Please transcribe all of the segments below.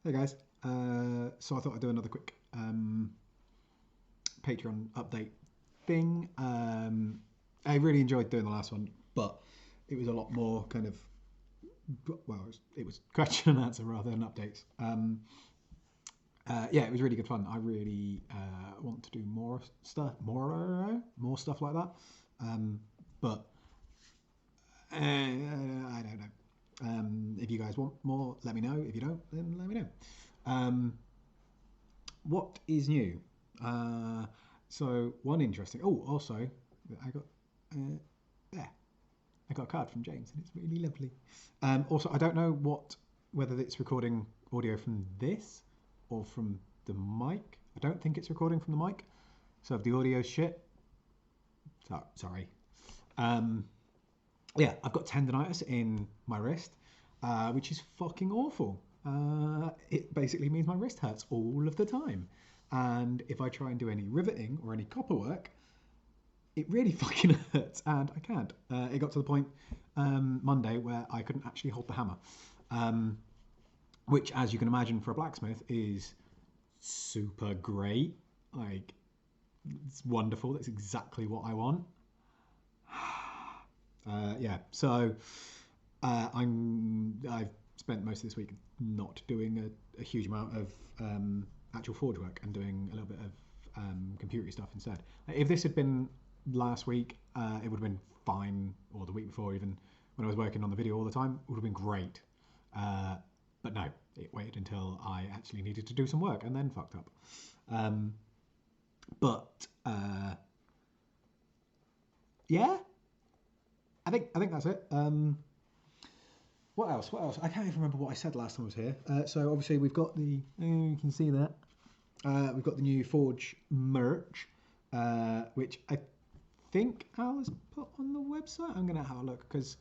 Hey guys. So I thought I'd do another quick Patreon update thing. I really enjoyed doing the last one, but it was a lot more kind of it was question and answer rather than updates. Yeah, it was really good fun. I really want to do more stuff like that. But I don't know. If you guys want more, let me know. If you don't, then let me know. Um, what is new? Uh, so one interesting. Oh, also, I got there. I got a card from James, and it's really lovely. Also, I don't know whether it's recording audio from this or from the mic. I don't think it's recording from the mic. So if the audio's shit, sorry. Um, yeah, I've got tendonitis in my wrist, which is fucking awful. It basically means my wrist hurts all of the time. And if I try and do any riveting or any copper work, it really fucking hurts, and I can't. It got to the point Monday where I couldn't actually hold the hammer, um, which, as you can imagine, for a blacksmith is super great. Like, it's wonderful. That's exactly what I want. Yeah, so I've spent most of this week not doing a huge amount of actual forge work and doing a little bit of computer stuff instead. If this had been last week, it would have been fine, or the week before even, when I was working on the video all the time, it would have been great. Uh, but no, it waited until I actually needed to do some work and then fucked up. Um, but yeah, I think that's it. What else? What else? I can't even remember what I said last time I was here. So obviously we've got you can see that. We've got the new Forge merch, which I think Al has put on the website. I'm going to have a look because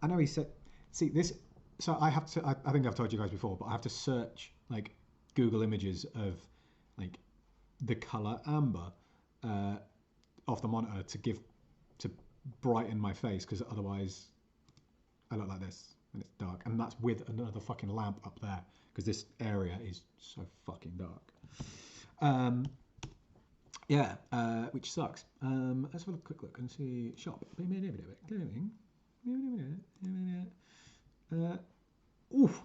I know he said, see this. So I have to, I think I've told you guys before, but I have to search like Google images of like the color amber uh, off the monitor to brighten my face because otherwise I look like this and it's dark, and that's with another fucking lamp up there because this area is so fucking dark. Um, yeah, which sucks. Let's have a quick look and see shop. Oof.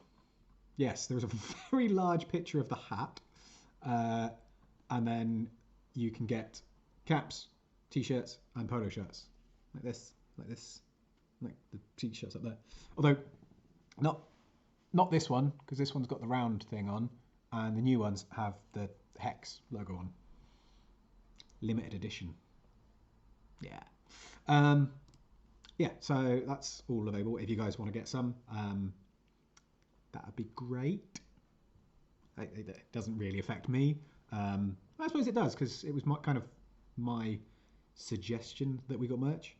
Yes, there's a very large picture of the hat, uh, and then you can get caps, t-shirts, and polo shirts like this, like the t-shirts up there. Although not not this one because this one's got the round thing on, and the new ones have the hex logo on. Limited edition. Yeah. Um, yeah. So that's all available. If you guys want to get some, that would be great. It doesn't really affect me. I suppose it does because it was kind of my suggestion that we got merch.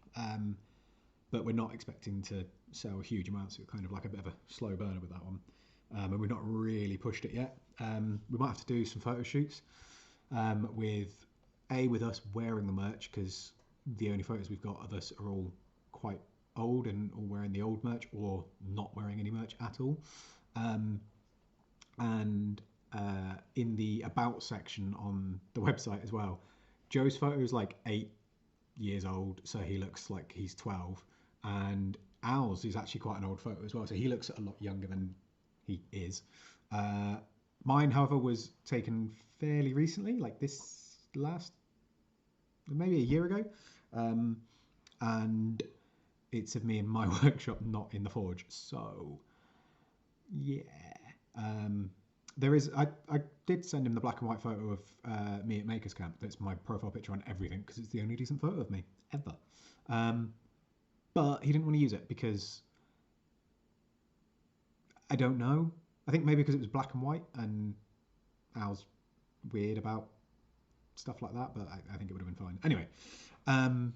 But we're not expecting to sell huge amounts. It's kind of like a bit of a slow burner with that one. And we've not really pushed it yet. We might have to do some photo shoots with us wearing the merch because the only photos we've got of us are all quite old and all wearing the old merch or not wearing any merch at all. And in the about section on the website as well, Joe's photo is like 8 years old, so he looks like he's 12, and Al's is actually quite an old photo as well, so he looks a lot younger than he is. Uh, Mine, however, was taken fairly recently, like this last, maybe a year ago, um, and it's of me in my workshop, not in the forge. So yeah, um, there is. I did send him the black and white photo of me at Makers Camp. That's my profile picture on everything because it's the only decent photo of me ever. Um, but he didn't want to use it because I don't know. I think maybe because it was black and white and Al's weird about stuff like that. But I think it would have been fine. Anyway, um,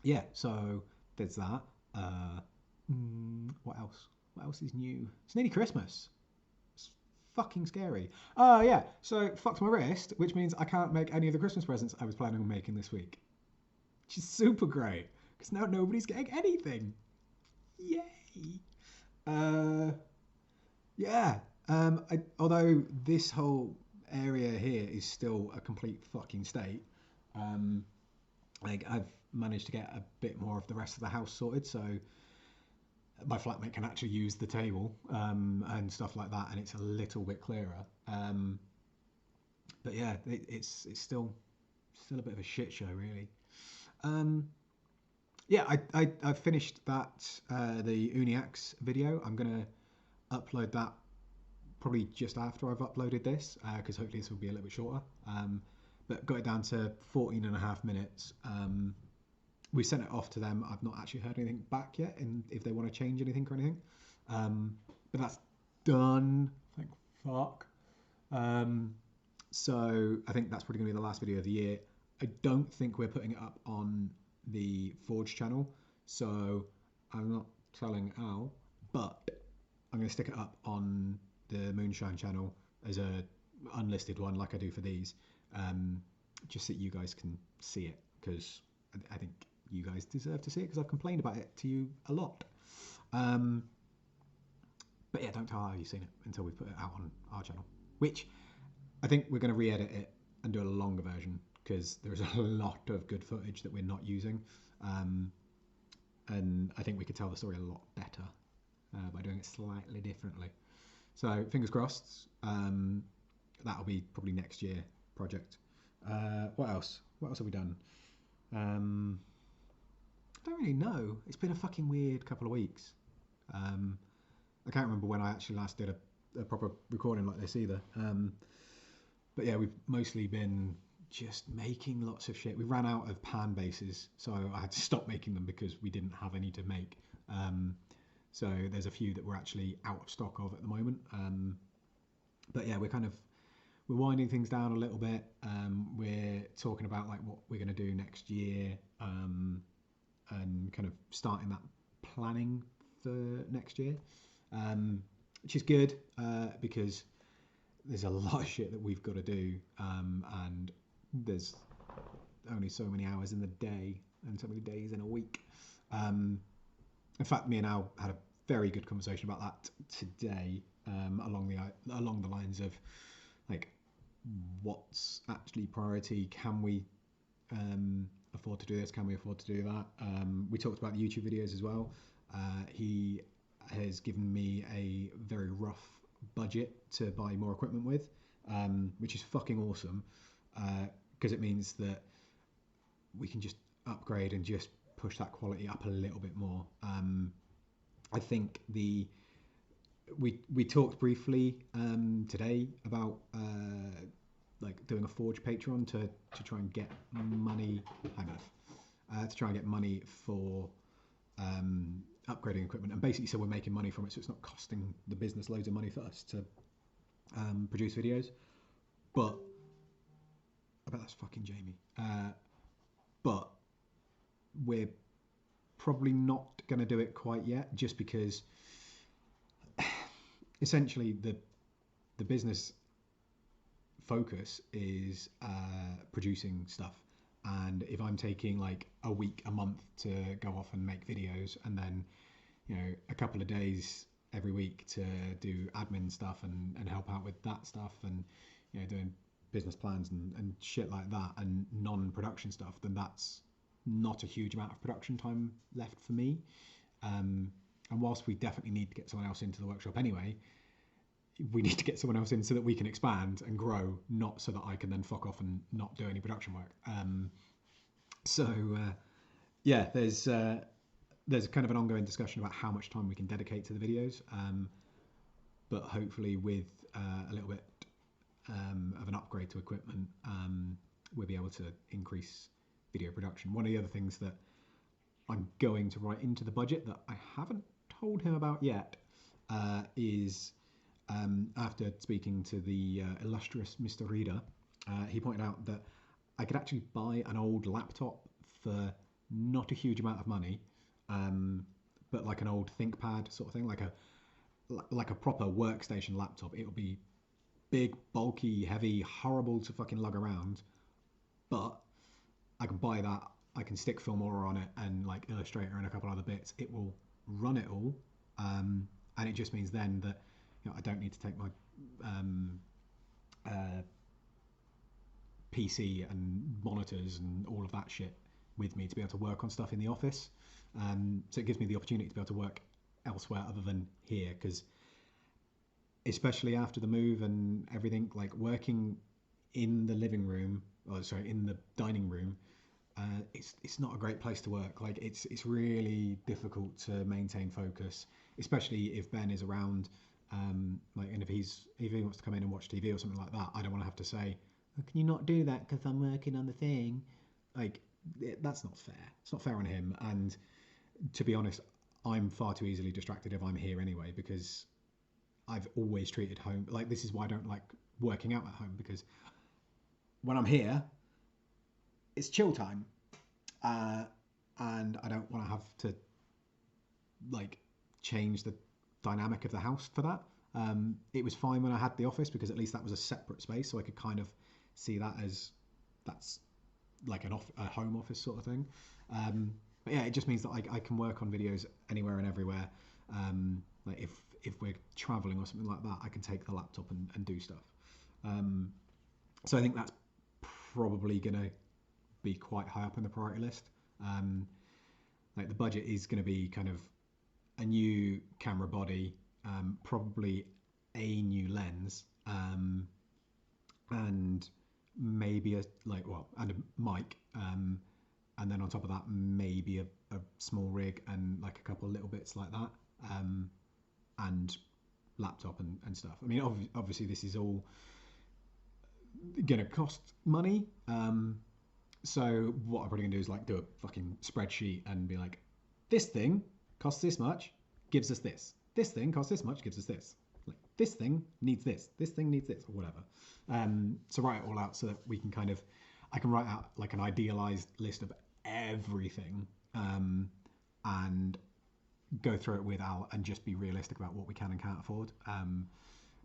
yeah. So there's that. Uh, what else? What else is new? It's nearly Christmas. It's fucking scary. Oh yeah. So fucked my wrist, which means I can't make any of the Christmas presents I was planning on making this week. Which is super great because now nobody's getting anything. Yay. Uh, yeah. Although this whole area here is still a complete fucking state, um, like I've managed to get a bit more of the rest of the house sorted, so my flatmate can actually use the table and stuff like that, and it's a little bit clearer. But yeah, it's still a bit of a shit show, really. Um, yeah, I've finished that the Uniacs video. I'm gonna upload that probably just after I've uploaded this because hopefully this will be a little bit shorter. But got it down to 14 and a half minutes. We sent it off to them. I've not actually heard anything back yet, and if they want to change anything or anything. But that's done. Thank fuck. Um, so I think that's probably going to be the last video of the year. I don't think we're putting it up on the Forge channel, so I'm not telling Al, but I'm going to stick it up on the Moonshine channel as a unlisted one, like I do for these, just so you guys can see it, because I think you guys deserve to see it, because I've complained about it to you a lot. But yeah, don't tell Al you've seen it until we put it out on our channel, which I think we're going to re-edit it and do a longer version, because there's a lot of good footage that we're not using, and I think we could tell the story a lot better by doing it slightly differently. So fingers crossed. That'll be probably next year project. What else? What else have we done? I don't really know. It's been a fucking weird couple of weeks. I can't remember when I actually last did a proper recording like this either. But yeah, we've mostly been just making lots of shit. We ran out of pan bases, so I had to stop making them because we didn't have any to make. So there's a few that we're actually out of stock of at the moment. But yeah, we're winding things down a little bit. We're talking about like what we're going to do next year, and kind of starting that planning for next year, which is good because there's a lot of shit that we've got to do, and there's only so many hours in the day and so many days in a week. In fact, me and Al had a very good conversation about that today, along the lines of like what's actually priority. Can we afford to do this? Can we afford to do that? We talked about the YouTube videos as well. He has given me a very rough budget to buy more equipment with, which is fucking awesome, because it means that we can just upgrade and just push that quality up a little bit more. I think we talked briefly today about like doing a Forge Patreon to try and get money. To try and get money for upgrading equipment, and basically so we're making money from it, so it's not costing the business loads of money for us to produce videos. But I bet that's fucking Jamie. But we're probably not going to do it quite yet, just because essentially the business focus is producing stuff, and if I'm taking like a week, a month to go off and make videos, and then a couple of days every week to do admin stuff and help out with that stuff, and doing business plans and shit like that, and non-production stuff, then that's not a huge amount of production time left for me. And whilst we definitely need to get someone else into the workshop anyway, we need to get someone else in so that we can expand and grow, not so that I can then fuck off and not do any production work. Yeah, there's kind of an ongoing discussion about how much time we can dedicate to the videos, but hopefully with a little bit of an upgrade to equipment, we'll be able to increase video production. One of the other things that I'm going to write into the budget that I haven't told him about yet is, after speaking to the illustrious Mr. Reader, he pointed out that I could actually buy an old laptop for not a huge amount of money, but like an old ThinkPad sort of thing, like a proper workstation laptop. It'll be big, bulky, heavy, horrible to fucking lug around, but I can buy that. I can stick Filmora on it and like Illustrator and a couple other bits. It will run it all, and it just means then that I don't need to take my um, uh, PC and monitors and all of that shit with me to be able to work on stuff in the office. So it gives me the opportunity to be able to work elsewhere other than here, because especially after the move and everything, like working in the living room, or sorry, in the dining room, it's not a great place to work. Like it's really difficult to maintain focus, especially if Ben is around. Like, and if he wants to come in and watch TV or something like that, I don't want to have to say, oh, "Can you not do that because I'm working on the thing?" Like that's not fair. It's not fair on him. And to be honest, I'm far too easily distracted if I'm here anyway, because I've always treated home like this is why I don't like working out at home, because when I'm here, it's chill time, uh, and I don't want to have to like change the dynamic of the house for that. It was fine when I had the office because at least that was a separate space, so I could kind of see that as that's like a home office sort of thing. But yeah, it just means that I can work on videos anywhere and everywhere. Like if we're traveling or something like that, I can take the laptop and do stuff. Um, so I think that's probably gonna be quite high up on the priority list. Um, like the budget is going to be kind of a new camera body, probably a new lens, and maybe and a mic, and then on top of that maybe a small rig and like a couple of little bits like that, and laptop and stuff. I mean, obviously this is all going to cost money. So what I'm probably gonna do is like do a fucking spreadsheet and be like, this thing costs this much, gives us this. This thing costs this much, gives us this. Like this thing needs this. This thing needs this, or whatever. So write it all out so that we can I can write out like an idealized list of everything, and go through it with Al and just be realistic about what we can and can't afford.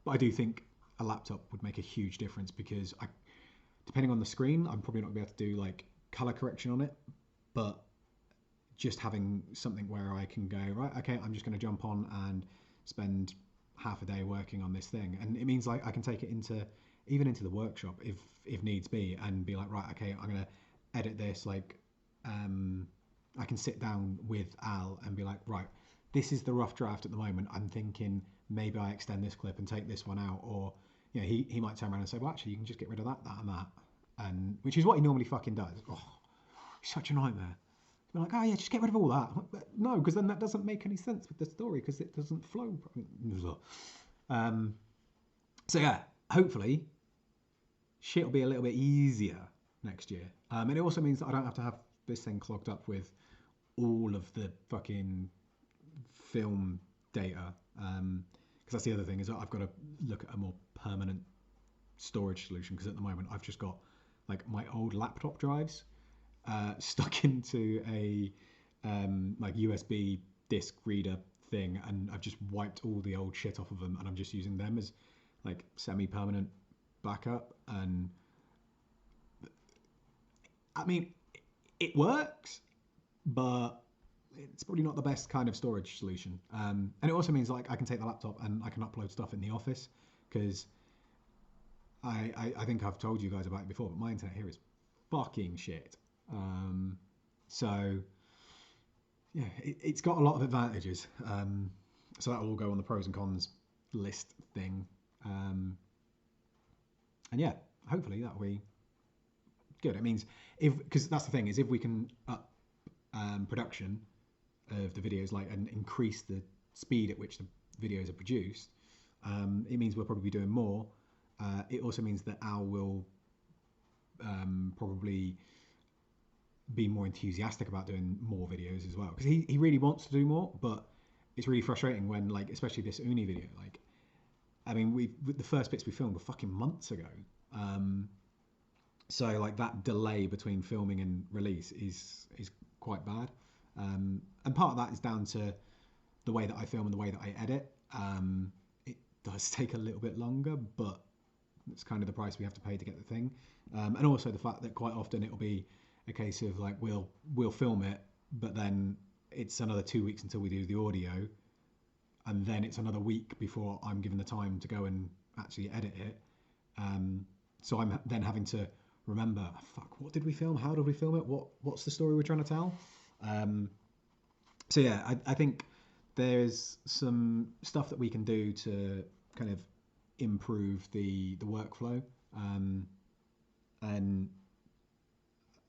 But I do think a laptop would make a huge difference, because depending on the screen, I'm probably not gonna be able to do like color correction on it, but just having something where I can go, right, okay, I'm just going to jump on and spend half a day working on this thing, and it means like I can take it into the workshop if needs be, and be like, right, okay, I'm going to edit this, like I can sit down with Al and be like, right, this is the rough draft at the moment, I'm thinking maybe I extend this clip and take this one out, or he might turn around and say, well, actually you can just get rid of that and that, and which is what he normally fucking does. Oh, he's such a nightmare. Be like, oh yeah, just get rid of all that. No, because then that doesn't make any sense with the story, because it doesn't flow. So yeah, hopefully shit will be a little bit easier next year. And it also means that I don't have to have this thing clogged up with all of the fucking film data. Because that's the other thing, is that I've got to look at a more permanent storage solution, because at the moment I've just got like my old laptop drives stuck into a like USB disc reader thing, and I've just wiped all the old shit off of them, and I'm just using them as like semi-permanent backup. And I mean, it works, but it's probably not the best kind of storage solution. And it also means like I can take the laptop and I can upload stuff in the office, because I think I've told you guys about it before, but my internet here is fucking shit. So yeah, it's got a lot of advantages. So that will all go on the pros and cons list thing. And yeah, hopefully that'll be good. It means because that's the thing, is if we can up production of the videos, like, and increase the speed at which the videos are produced, it means we'll probably be doing more. It also means that Al will probably be more enthusiastic about doing more videos as well, because he really wants to do more, but it's really frustrating when, like, especially this Uni video, like, I mean, the first bits we filmed were fucking months ago, so like that delay between filming and release is quite bad, and part of that is down to the way that I film and the way that I edit. It does take a little bit longer, but it's kind of the price we have to pay to get the thing, and also the fact that quite often it'll be a case of like we'll film it, but then it's another 2 weeks until we do the audio, and then it's another week before I'm given the time to go and actually edit it. So I'm then having to remember, fuck, what did we film? How did we film it? What's the story we're trying to tell? Um, so yeah, I think there's some stuff that we can do to kind of improve the workflow. And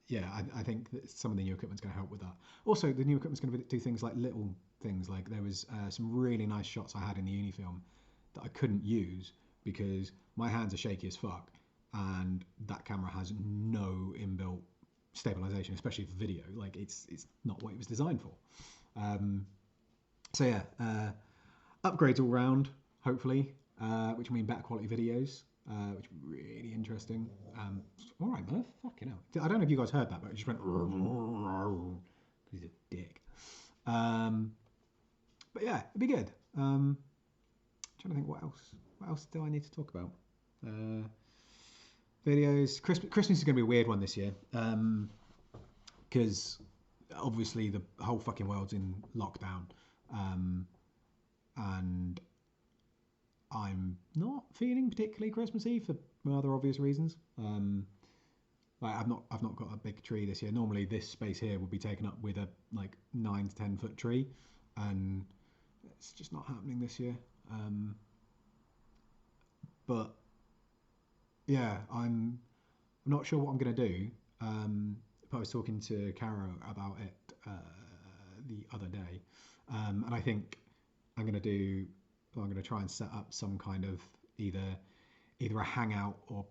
yeah, I think that some of the new equipment's going to help with that. Also, the new equipment's going to do things like little things. Like there was some really nice shots I had in the uni film that I couldn't use because my hands are shaky as fuck, and that camera has no inbuilt stabilization, especially for video. Like it's not what it was designed for. Um, so yeah, upgrades all round, hopefully, which mean better quality videos, which would be really interesting. All right, Murph, fucking hell. I don't know if you guys heard that, but it just went because he's a dick. But yeah, it'd be good. Trying to think what else. What else do I need to talk about? Videos. Christmas is going to be a weird one this year because obviously the whole fucking world's in lockdown, and I'm not feeling particularly Christmassy for rather obvious reasons. Like I've not got a big tree this year. Normally this space here would be taken up with a like 9 to 10 foot tree, and it's just not happening this year. But yeah, I'm not sure what I'm gonna do. But I was talking to Caro about it the other day, and I think I'm gonna do. I'm gonna try and set up some kind of either a hangout or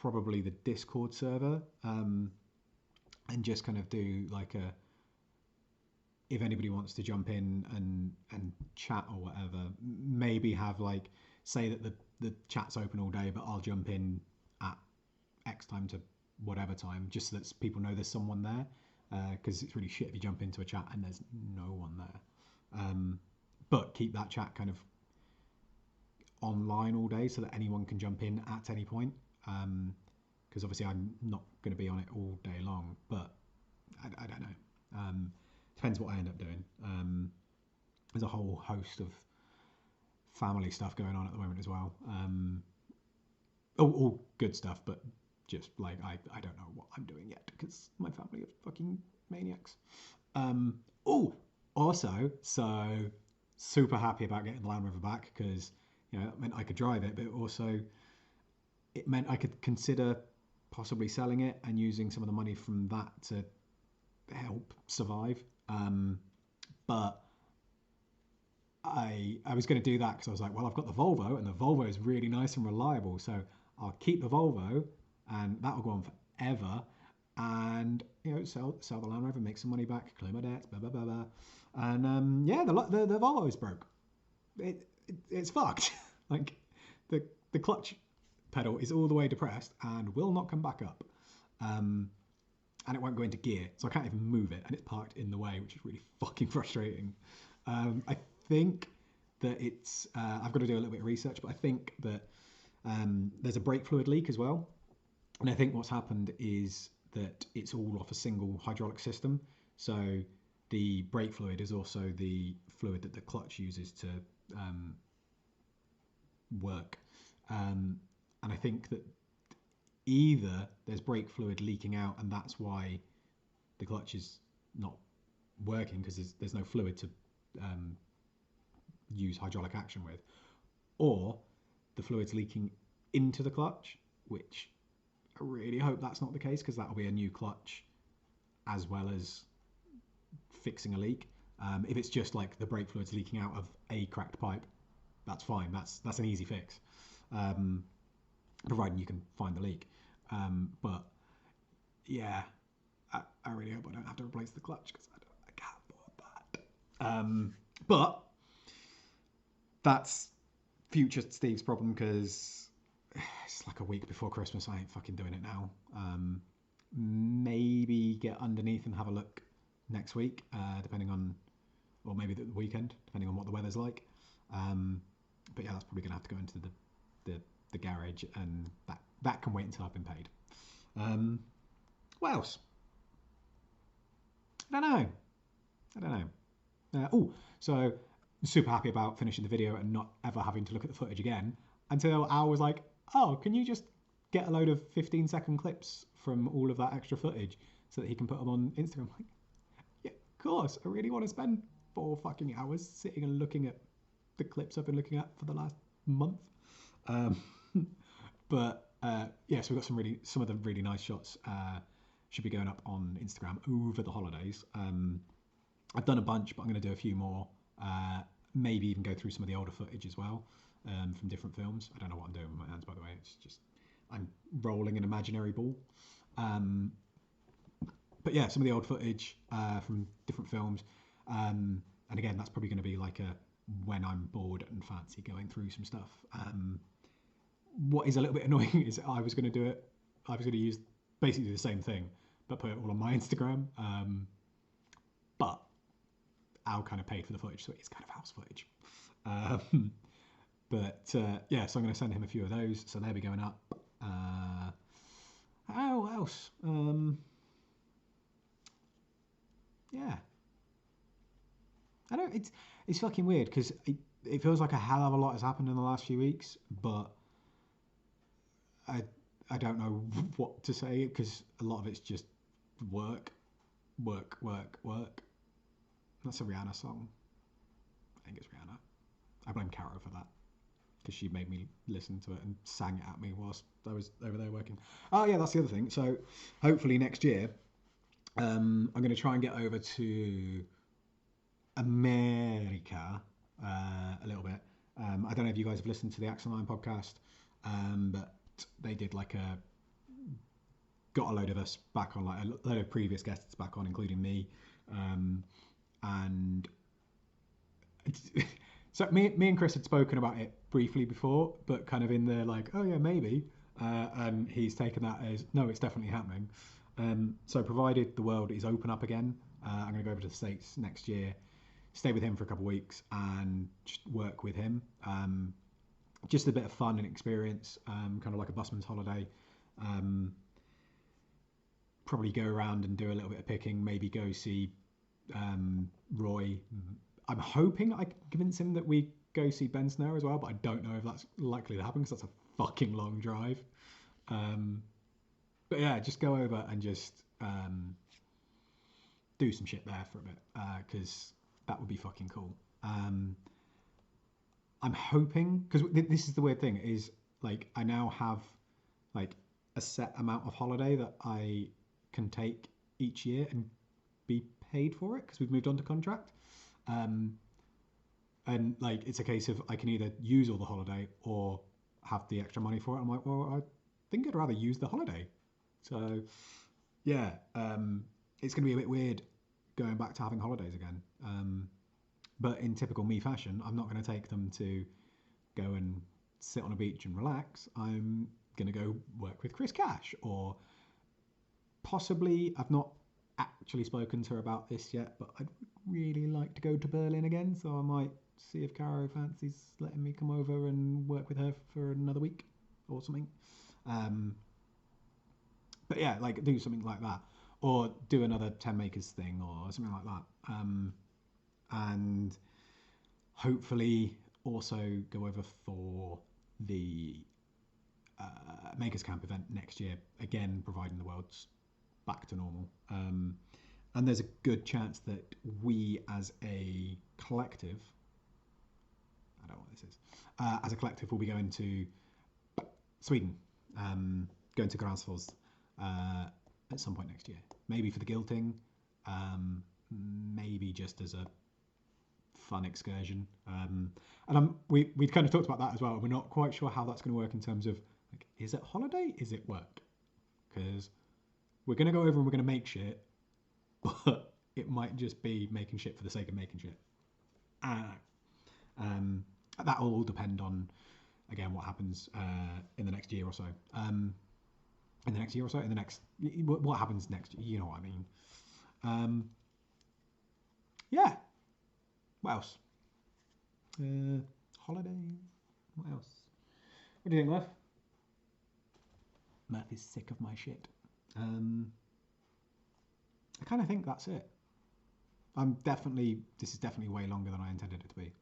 probably the Discord server, and just kind of do like a if anybody wants to jump in and chat or whatever, maybe have like say that the chat's open all day, but I'll jump in at X time to whatever time, just so that people know there's someone there. Because it's really shit if you jump into a chat and there's no one there. But keep that chat kind of online all day so that anyone can jump in at any point. Because obviously I'm not going to be on it all day long, but I don't know. Depends what I end up doing. There's a whole host of family stuff going on at the moment as well. All good stuff, but just like I don't know what I'm doing yet because my family are fucking maniacs. Oh, also, so super happy about getting the Land Rover back because it meant I could drive it, but also it meant I could consider possibly selling it and using some of the money from that to help survive. But I was going to do that because I was like, well, I've got the Volvo and the Volvo is really nice and reliable, so I'll keep the Volvo and that'll go on forever. And sell the Land Rover, make some money back, clear my debts, blah blah blah blah. And yeah, the Volvo is broke. It's fucked. Like the clutch pedal is all the way depressed and will not come back up. And it won't go into gear, so I can't even move it, and it's parked in the way, which is really fucking frustrating. I think that it's I've got to do a little bit of research, but I think that there's a brake fluid leak as well, and I think what's happened is that it's all off a single hydraulic system. So the brake fluid is also the fluid that the clutch uses to work, and I think that either there's brake fluid leaking out and that's why the clutch is not working because there's no fluid to use hydraulic action with, or the fluid's leaking into the clutch, which I really hope that's not the case because that'll be a new clutch as well as fixing a leak. If it's just like the brake fluid's leaking out of a cracked pipe, that's fine. That's an easy fix, providing you can find the leak. But yeah, I really hope I don't have to replace the clutch because I can't afford that. But that's future Steve's problem because it's like a week before Christmas. I ain't fucking doing it now. Maybe get underneath and have a look next week, depending on, or maybe the weekend, depending on what the weather's like. But yeah, that's probably gonna have to go into the garage, and that can wait until I've been paid. What else? I don't know. So super happy about finishing the video and not ever having to look at the footage again until Al was like, "Oh, can you just get a load of 15-second clips from all of that extra footage so that he can put them on Instagram?" I'm like, yeah, of course. I really want to spend 4 fucking hours sitting and looking at the clips I've been looking at for the last month. Um, but yeah, so we've got some of the really nice shots. Should be going up on Instagram over the holidays. I've done a bunch, but I'm going to do a few more. Uh, Maybe even go through some of the older footage as well from different films. I don't know what I'm doing with my hands, by the way. It's just I'm rolling an imaginary ball. Um, but yeah, some of the old footage from different films. And again, that's probably going to be like a when I'm bored and fancy going through some stuff. What is a little bit annoying is I was going to do it. I was going to use basically the same thing, but put it all on my Instagram. But Al kind of paid for the footage, so it's kind of house footage. Um, but yeah, so I'm going to send him a few of those. So they'll be going up. What else? Yeah, I don't. It's fucking weird because it feels like a hell of a lot has happened in the last few weeks, but I I don't know what to say because a lot of it's just work, work, work, work. That's a Rihanna song. I think it's Rihanna. I blame Caro for that because she made me listen to it and sang it at me whilst I was over there working. Oh yeah, that's the other thing. So hopefully next year, I'm going to try and get over to America a little bit. I don't know if you guys have listened to the Axel Line podcast, but they did like a got a load of us back on, like a load of previous guests back on, including me, and so me and Chris had spoken about it briefly before, but kind of in the like, oh yeah, maybe, and he's taken that as no, it's definitely happening. So provided the world is open up again, I'm going to go over to the States next year, stay with him for a couple of weeks, and just work with him. Just a bit of fun and experience, kind of like a busman's holiday. Um, Probably go around and do a little bit of picking. Maybe go see Roy. I'm hoping I can convince him that we go see Ben Snow as well, but I don't know if that's likely to happen because that's a fucking long drive. Um, but yeah, just go over and just do some shit there for a bit because that would be fucking cool. I'm hoping because this is the weird thing is like I now have like a set amount of holiday that I can take each year and be paid for it because we've moved on to contract. Um, and like it's a case of I can either use all the holiday or have the extra money for it. I'm like, well, I think I'd rather use the holiday. So yeah, it's going to be a bit weird going back to having holidays again. But in typical me fashion, I'm not going to take them to go and sit on a beach and relax. I'm going to go work with Chris Cash or possibly, I've not actually spoken to her about this yet, but I'd really like to go to Berlin again. So I might see if Caro fancies letting me come over and work with her for another week or something. Um, but yeah, like do something like that, or do another 10 Makers thing or something like that. And hopefully also go over for the Makers Camp event next year, again, providing the world's back to normal. And there's a good chance that we as a collective, I don't know what this is, as a collective, will be going to Sweden, going to Gränsfors at some point next year. Maybe for the guilting, maybe just as a fun excursion. And we kind of talked about that as well. We're not quite sure how that's going to work in terms of like, is it holiday? Is it work? Because we're going to go over and we're going to make shit, but it might just be making shit for the sake of making shit. That will all depend on again what happens in the next year or so. In the next year or so, in the next what happens next? You know what I mean? Yeah. What else? Holidays. What else? What do you think, Murph? Murph is sick of my shit. I kind of think that's it. This is definitely way longer than I intended it to be.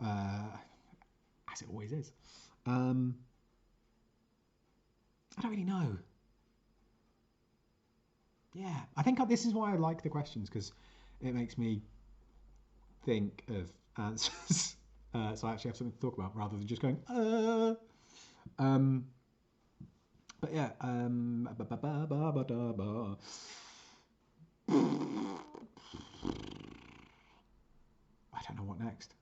as it always is. Um, I don't really know. Yeah, I think this is why I like the questions because it makes me think of answers. So I actually have something to talk about rather than just going. Um, but yeah. I don't know what next.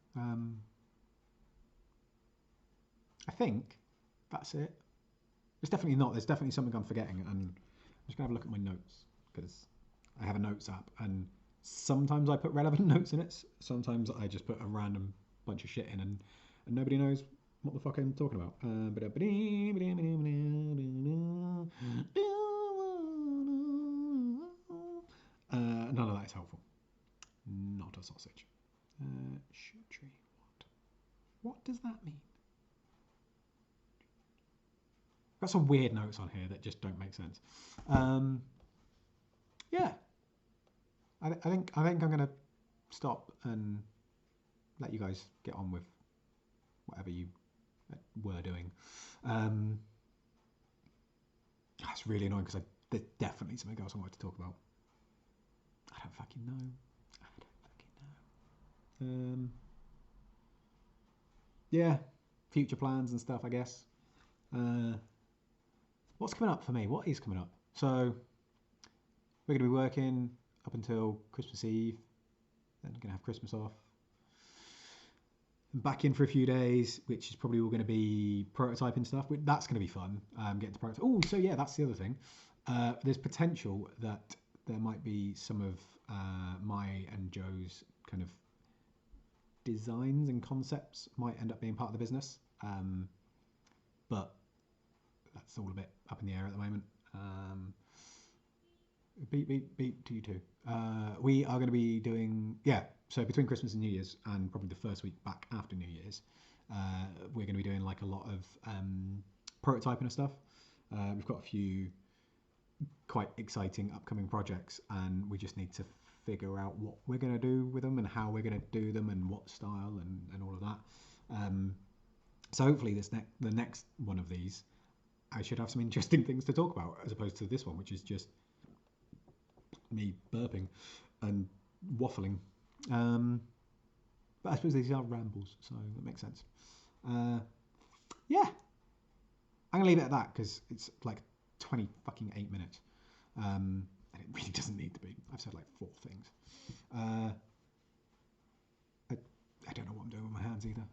I think that's it. It's definitely not. There's definitely something I'm forgetting, and I'm just gonna have a look at my notes because I have a notes app, and sometimes I put relevant notes in it. Sometimes I just put a random bunch of shit in, and nobody knows what the fuck I'm talking about. None of that is helpful. Not a sausage. Shoot tree. What does that mean? Got some weird notes on here that just don't make sense. Yeah, I think I'm gonna stop and let you guys get on with whatever you were doing. Um, that's really annoying because there's definitely something else I wanted to talk about. I don't fucking know. I don't fucking know. Yeah, future plans and stuff, I guess. Uh, what's coming up for me? What is coming up? So we're going to be working up until Christmas Eve. Then we're going to have Christmas off. Back in for a few days, which is probably all going to be prototyping stuff. That's going to be fun. Getting to prototype. Oh, so yeah, that's the other thing. There's potential that there might be some of my and Joe's kind of designs and concepts might end up being part of the business. But that's all a bit up in the air at the moment. Beep to you too. We are going to be doing, yeah, so between Christmas and New Year's, and probably the first week back after New Year's, we're going to be doing like a lot of prototyping and stuff. We've got a few quite exciting upcoming projects, and we just need to figure out what we're going to do with them and how we're going to do them and what style and all of that. So hopefully the next one of these, I should have some interesting things to talk about as opposed to this one, which is just me burping and waffling. But I suppose these are rambles, so that makes sense. Yeah, I'm gonna leave it at that because it's like 20 fucking 8 minutes, and it really doesn't need to be. I've said like 4 things. I don't know what I'm doing with my hands either.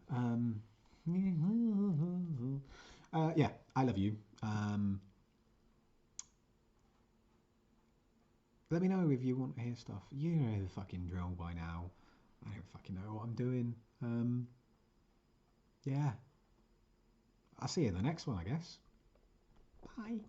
Yeah, I love you. Let me know if you want to hear stuff. You know the fucking drill by now. I don't fucking know what I'm doing. Yeah. I'll see you in the next one, I guess. Bye.